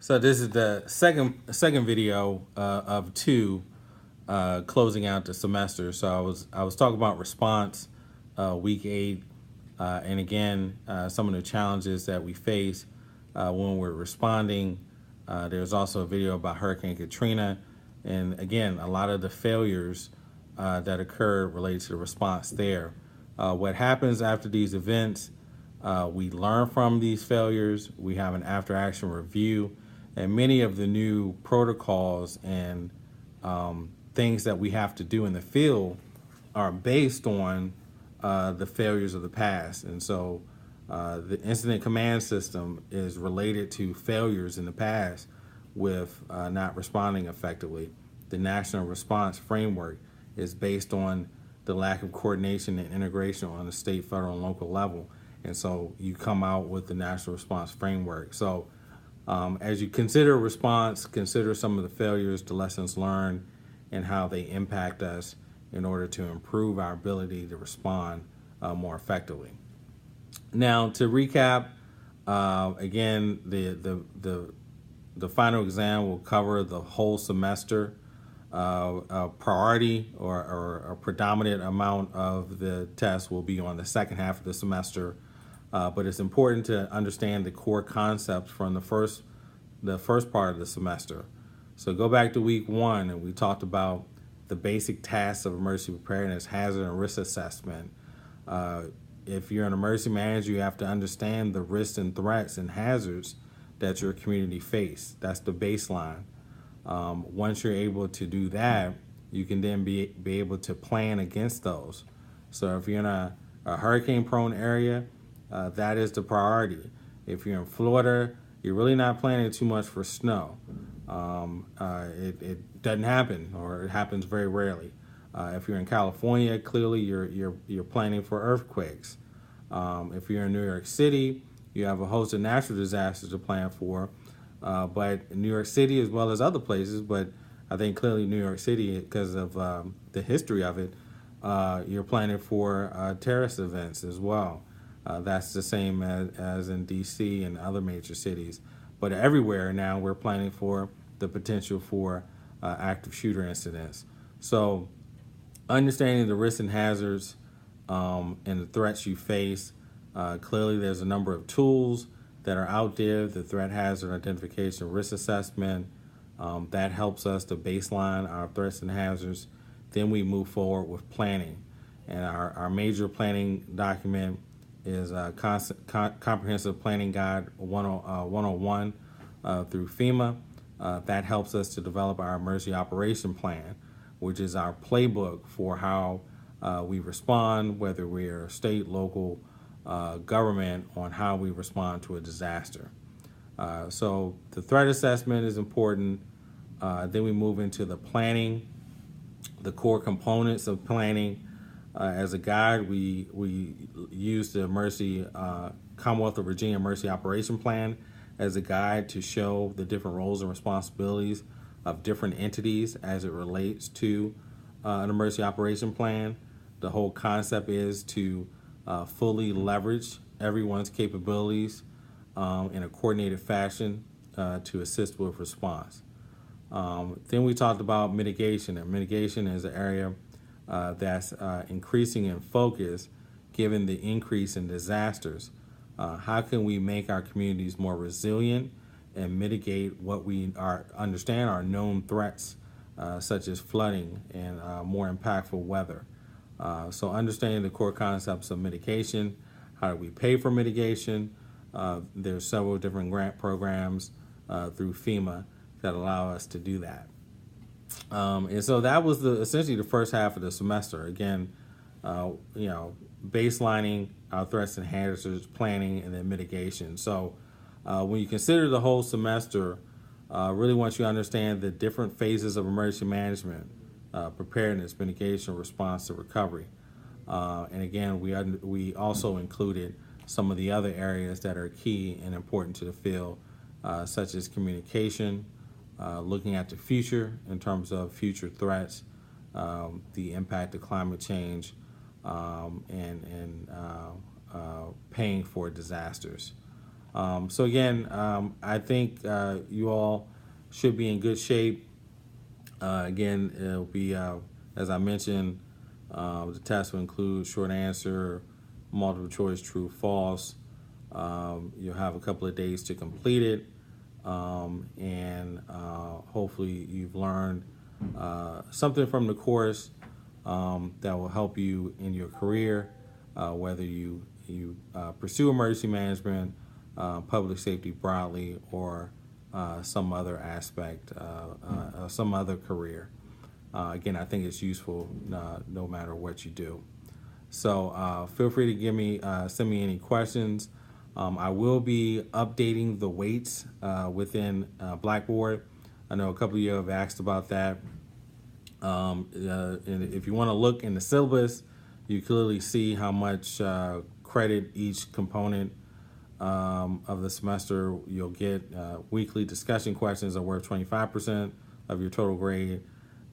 So this is the second video of two closing out the semester. So I was talking about response week 8, and again some of the challenges that we face when we're responding. There's also a video about Hurricane Katrina, and again a lot of the failures that occurred related to the response there. What happens after these events? We learn from these failures. We have an after-action review, and many of the new protocols and things that we have to do in the field are based on the failures of the past. And so the incident command system is related to failures in the past with not responding effectively. The national response framework is based on the lack of coordination and integration on the state, federal, and local level. And so you come out with the national response framework. So as you consider response, consider some of the failures, the lessons learned, and how they impact us in order to improve our ability to respond more effectively. Now, to recap, again, the final exam will cover the whole semester. A priority or a predominant amount of the test will be on the second half of the semester, but it's important to understand the core concepts from the first part of the semester. So go back to week 1, and we talked about the basic tasks of emergency preparedness, hazard and risk assessment. If you're an emergency manager, you have to understand the risks and threats and hazards that your community face. That's the baseline. Once you're able to do that, you can then be able to plan against those. So if you're in a hurricane-prone area, that is the priority. If you're in Florida, you're really not planning too much for snow. It doesn't happen, or it happens very rarely. If you're in California, clearly you're planning for earthquakes. If you're in New York City, you have a host of natural disasters to plan for. But New York City, as well as other places, but I think clearly New York City, because of the history of it, you're planning for terrorist events as well. That's the same as in D.C. and other major cities. But everywhere now we're planning for the potential for active shooter incidents. So understanding the risks and hazards and the threats you face, clearly there's a number of tools that are out there, the threat hazard identification risk assessment, that helps us to baseline our threats and hazards. Then we move forward with planning. And our major planning document is Comprehensive Planning Guide 101 through FEMA. That helps us to develop our emergency operation plan, which is our playbook for how we respond, whether we're state, local, government, on how we respond to a disaster. So the threat assessment is important. Then we move into the planning, the core components of planning. As a guide, we use the Commonwealth of Virginia Emergency Operation Plan as a guide to show the different roles and responsibilities of different entities as it relates to an emergency operation plan. The whole concept is to fully leverage everyone's capabilities in a coordinated fashion to assist with response. Then we talked about mitigation, and mitigation is an area that's increasing in focus given the increase in disasters. How can we make our communities more resilient and mitigate what we understand are known threats, such as flooding and more impactful weather? So understanding the core concepts of mitigation, how do we pay for mitigation? There's several different grant programs through FEMA that allow us to do that. And so that was essentially the first half of the semester. Again, baselining our threats and hazards, planning, and then mitigation. So when you consider the whole semester, really want you to understand the different phases of emergency management, preparedness, mitigation, response to recovery. And again, we also included some of the other areas that are key and important to the field, such as communication, looking at the future in terms of future threats, the impact of climate change, and paying for disasters. So again, I think you all should be in good shape. Again, it'll be, as I mentioned, the test will include short answer, multiple choice, true, false. You'll have a couple of days to complete it, and hopefully you've learned something from the course that will help you in your career, whether you pursue emergency management, public safety broadly, or some other aspect, some other career. Again, I think it's useful no matter what you do. So feel free to send me any questions. I will be updating the weights within Blackboard. I know a couple of you have asked about that. And if you want to look in the syllabus, you clearly see how much credit each component of the semester you'll get. Weekly discussion questions are worth 25% of your total grade.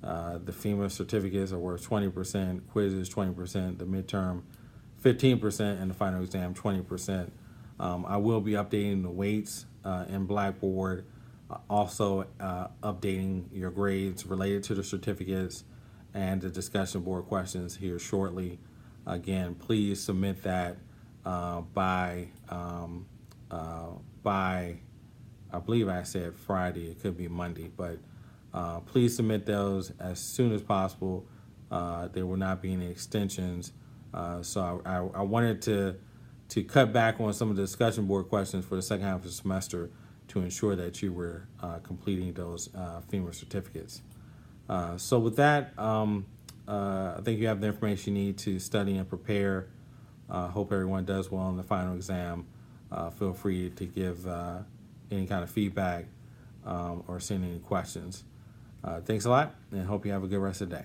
The FEMA certificates are worth 20%, quizzes 20%, the midterm 15%, and the final exam 20%. I will be updating the weights in Blackboard, also updating your grades related to the certificates and the discussion board questions here shortly. Again, please submit that by I believe I said Friday. It could be Monday, but please submit those as soon as possible. There will not be any extensions. So I wanted to cut back on some of the discussion board questions for the second half of the semester to ensure that you were completing those FEMA certificates. So with that, I think you have the information you need to study and prepare. Hope everyone does well in the final exam. Feel free to give any kind of feedback or send any questions. Thanks a lot, and hope you have a good rest of the day.